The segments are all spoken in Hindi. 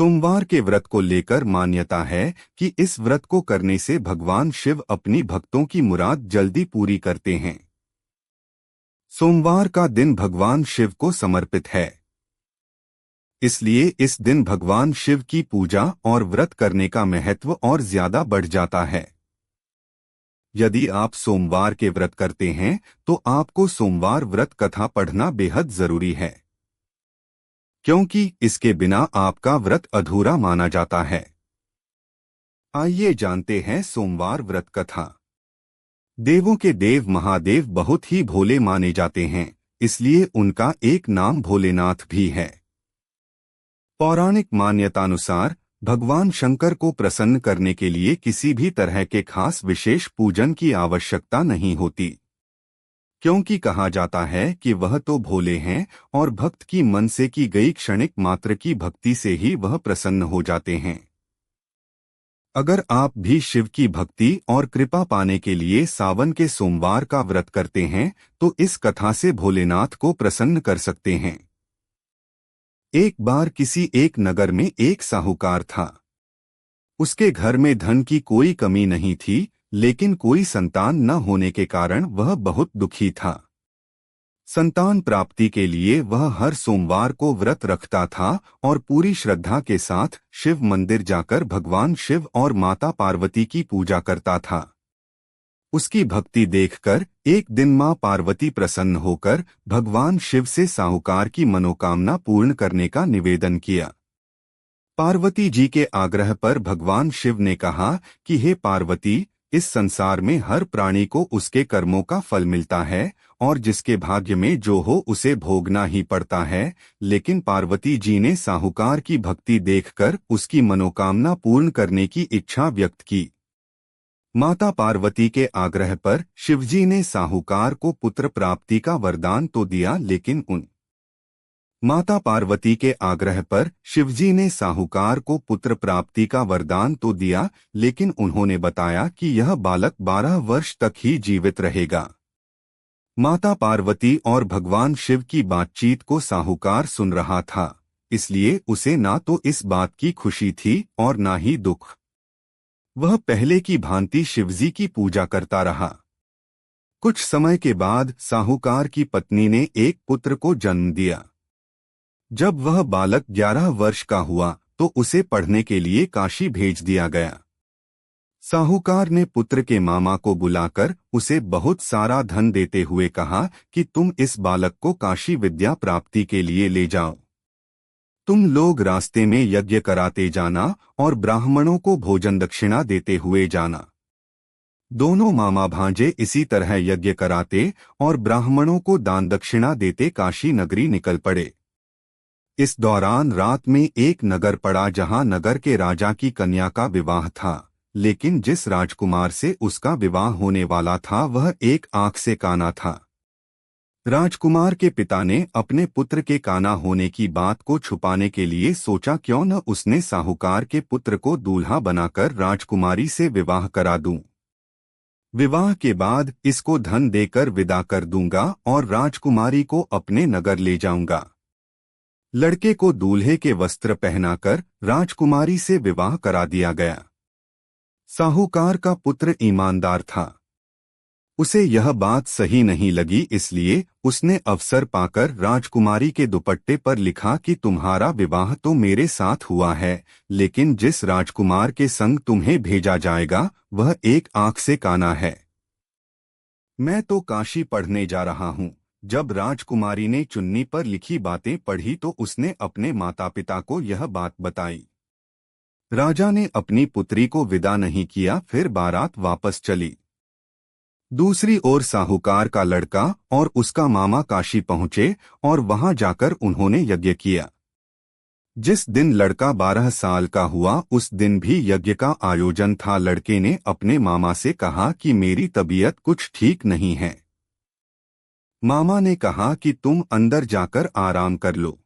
सोमवार के व्रत को लेकर मान्यता है कि इस व्रत को करने से भगवान शिव अपनी भक्तों की मुराद जल्दी पूरी करते हैं। सोमवार का दिन भगवान शिव को समर्पित है, इसलिए इस दिन भगवान शिव की पूजा और व्रत करने का महत्व और ज्यादा बढ़ जाता है। यदि आप सोमवार के व्रत करते हैं तो आपको सोमवार व्रत कथा पढ़ना बेहद जरूरी है, क्योंकि इसके बिना आपका व्रत अधूरा माना जाता है। आइए जानते हैं सोमवार व्रत कथा। देवों के देव महादेव बहुत ही भोले माने जाते हैं, इसलिए उनका एक नाम भोलेनाथ भी है। पौराणिक मान्यतानुसार भगवान शंकर को प्रसन्न करने के लिए किसी भी तरह के खास विशेष पूजन की आवश्यकता नहीं होती, क्योंकि कहा जाता है कि वह तो भोले हैं और भक्त की मन से की गई क्षणिक मात्र की भक्ति से ही वह प्रसन्न हो जाते हैं। अगर आप भी शिव की भक्ति और कृपा पाने के लिए सावन के सोमवार का व्रत करते हैं तो इस कथा से भोलेनाथ को प्रसन्न कर सकते हैं। एक बार किसी एक नगर में एक साहूकार था। उसके घर में धन की कोई कमी नहीं थी, लेकिन कोई संतान न होने के कारण वह बहुत दुखी था। संतान प्राप्ति के लिए वह हर सोमवार को व्रत रखता था और पूरी श्रद्धा के साथ शिव मंदिर जाकर भगवान शिव और माता पार्वती की पूजा करता था। उसकी भक्ति देखकर एक दिन मां पार्वती प्रसन्न होकर भगवान शिव से साहूकार की मनोकामना पूर्ण करने का निवेदन किया। पार्वती जी के आग्रह पर भगवान शिव ने कहा कि हे पार्वती, इस संसार में हर प्राणी को उसके कर्मों का फल मिलता है और जिसके भाग्य में जो हो उसे भोगना ही पड़ता है। लेकिन पार्वती जी ने साहूकार की भक्ति देखकर उसकी मनोकामना पूर्ण करने की इच्छा व्यक्त की। माता पार्वती के आग्रह पर शिवजी ने साहूकार को पुत्र प्राप्ति का वरदान तो दिया, लेकिन माता पार्वती के आग्रह पर शिवजी ने साहूकार को पुत्र प्राप्ति का वरदान तो दिया, लेकिन उन्होंने बताया कि यह बालक 12 वर्ष तक ही जीवित रहेगा। माता पार्वती और भगवान शिव की बातचीत को साहूकार सुन रहा था, इसलिए उसे ना तो इस बात की खुशी थी और ना ही दुख। वह पहले की भांति शिवजी की पूजा करता रहा। कुछ समय के बाद साहूकार की पत्नी ने एक पुत्र को जन्म दिया। जब वह बालक 11 वर्ष का हुआ तो उसे पढ़ने के लिए काशी भेज दिया गया। साहूकार ने पुत्र के मामा को बुलाकर उसे बहुत सारा धन देते हुए कहा कि तुम इस बालक को काशी विद्या प्राप्ति के लिए ले जाओ। तुम लोग रास्ते में यज्ञ कराते जाना और ब्राह्मणों को भोजन दक्षिणा देते हुए जाना। दोनों मामा भांजे इसी तरह यज्ञ कराते और ब्राह्मणों को दान दक्षिणा देते काशी नगरी निकल पड़े। इस दौरान रात में एक नगर पड़ा जहां नगर के राजा की कन्या का विवाह था, लेकिन जिस राजकुमार से उसका विवाह होने वाला था वह एक आंख से काना था। राजकुमार के पिता ने अपने पुत्र के काना होने की बात को छुपाने के लिए सोचा क्यों न उसने साहूकार के पुत्र को दूल्हा बनाकर राजकुमारी से विवाह करा दूं। विवाह के बाद इसको धन देकर विदा कर दूंगा और राजकुमारी को अपने नगर ले जाऊंगा। लड़के को दूल्हे के वस्त्र पहनाकर राजकुमारी से विवाह करा दिया गया। साहूकार का पुत्र ईमानदार था। उसे यह बात सही नहीं लगी, इसलिए उसने अवसर पाकर राजकुमारी के दुपट्टे पर लिखा कि तुम्हारा विवाह तो मेरे साथ हुआ है, लेकिन जिस राजकुमार के संग तुम्हें भेजा जाएगा वह एक आंख से काना है। मैं तो काशी पढ़ने जा रहा हूँ। जब राजकुमारी ने चुन्नी पर लिखी बातें पढ़ी तो उसने अपने माता पिता को यह बात बताई। राजा ने अपनी पुत्री को विदा नहीं किया, फिर बारात वापस चली। दूसरी ओर साहूकार का लड़का और उसका मामा काशी पहुंचे और वहां जाकर उन्होंने यज्ञ किया। जिस दिन लड़का 12 साल का हुआ उस दिन भी यज्ञ का आयोजन था। लड़के ने अपने मामा से कहा कि मेरी तबीयत कुछ ठीक नहीं है। मामा ने कहा कि तुम अंदर जाकर आराम कर लो।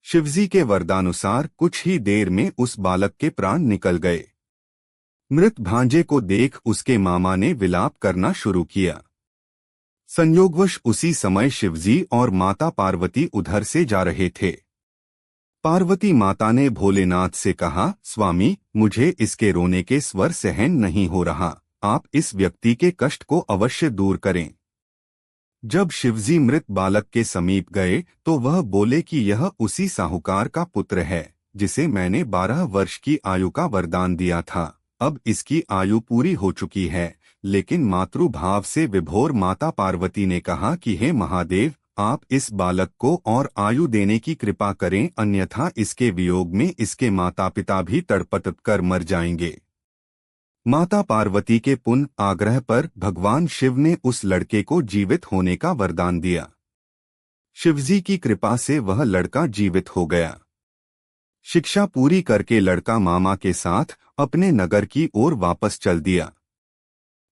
शिवजी के वरदानुसार कुछ ही देर में उस बालक के प्राण निकल गए। मृत भांजे को देख उसके मामा ने विलाप करना शुरू किया। संयोगवश उसी समय शिवजी और माता पार्वती उधर से जा रहे थे। पार्वती माता ने भोलेनाथ से कहा, स्वामी, मुझे इसके रोने के स्वर सहन नहीं हो रहा, आप इस व्यक्ति के कष्ट को अवश्य दूर करें। जब शिवजी मृत बालक के समीप गए तो वह बोले कि यह उसी साहूकार का पुत्र है जिसे मैंने 12 वर्ष की आयु का वरदान दिया था। अब इसकी आयु पूरी हो चुकी है। लेकिन मातृभाव से विभोर माता पार्वती ने कहा कि हे महादेव, आप इस बालक को और आयु देने की कृपा करें, अन्यथा इसके वियोग में इसके माता पिता भी तड़पट कर मर जाएंगे। माता पार्वती के पुनः आग्रह पर भगवान शिव ने उस लड़के को जीवित होने का वरदान दिया। शिवजी की कृपा से वह लड़का जीवित हो गया। शिक्षा पूरी करके लड़का मामा के साथ अपने नगर की ओर वापस चल दिया।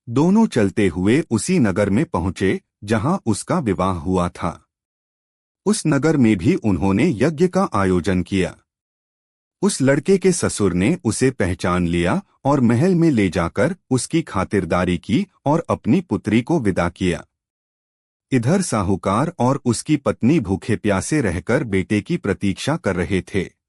दोनों चलते हुए उसी नगर में पहुंचे जहां उसका विवाह हुआ था। उस नगर में भी उन्होंने यज्ञ का आयोजन किया। उस लड़के के ससुर ने उसे पहचान लिया और महल में ले जाकर उसकी खातिरदारी की और अपनी पुत्री को विदा किया। इधर साहूकार और उसकी पत्नी भूखे प्यासे रहकर बेटे की प्रतीक्षा कर रहे थे।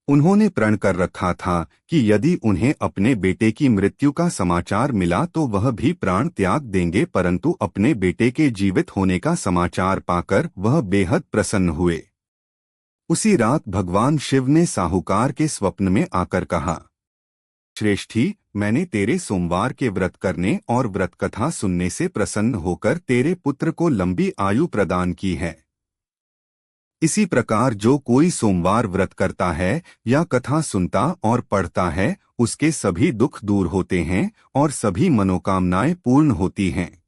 उन्होंने प्रण कर रखा था कि यदि उन्हें अपने बेटे की मृत्यु का समाचार मिला तो वह भी प्राण त्याग देंगे, परंतु अपने बेटे के जीवित होने का समाचार पाकर वह बेहद प्रसन्न हुए। उसी रात भगवान शिव ने साहूकार के स्वप्न में आकर कहा, श्रेष्ठी, मैंने तेरे सोमवार के व्रत करने और व्रत कथा सुनने से प्रसन्न होकर तेरे पुत्र को लंबी आयु प्रदान की है। इसी प्रकार जो कोई सोमवार व्रत करता है या कथा सुनता और पढ़ता है, उसके सभी दुख दूर होते हैं और सभी मनोकामनाएं पूर्ण होती हैं।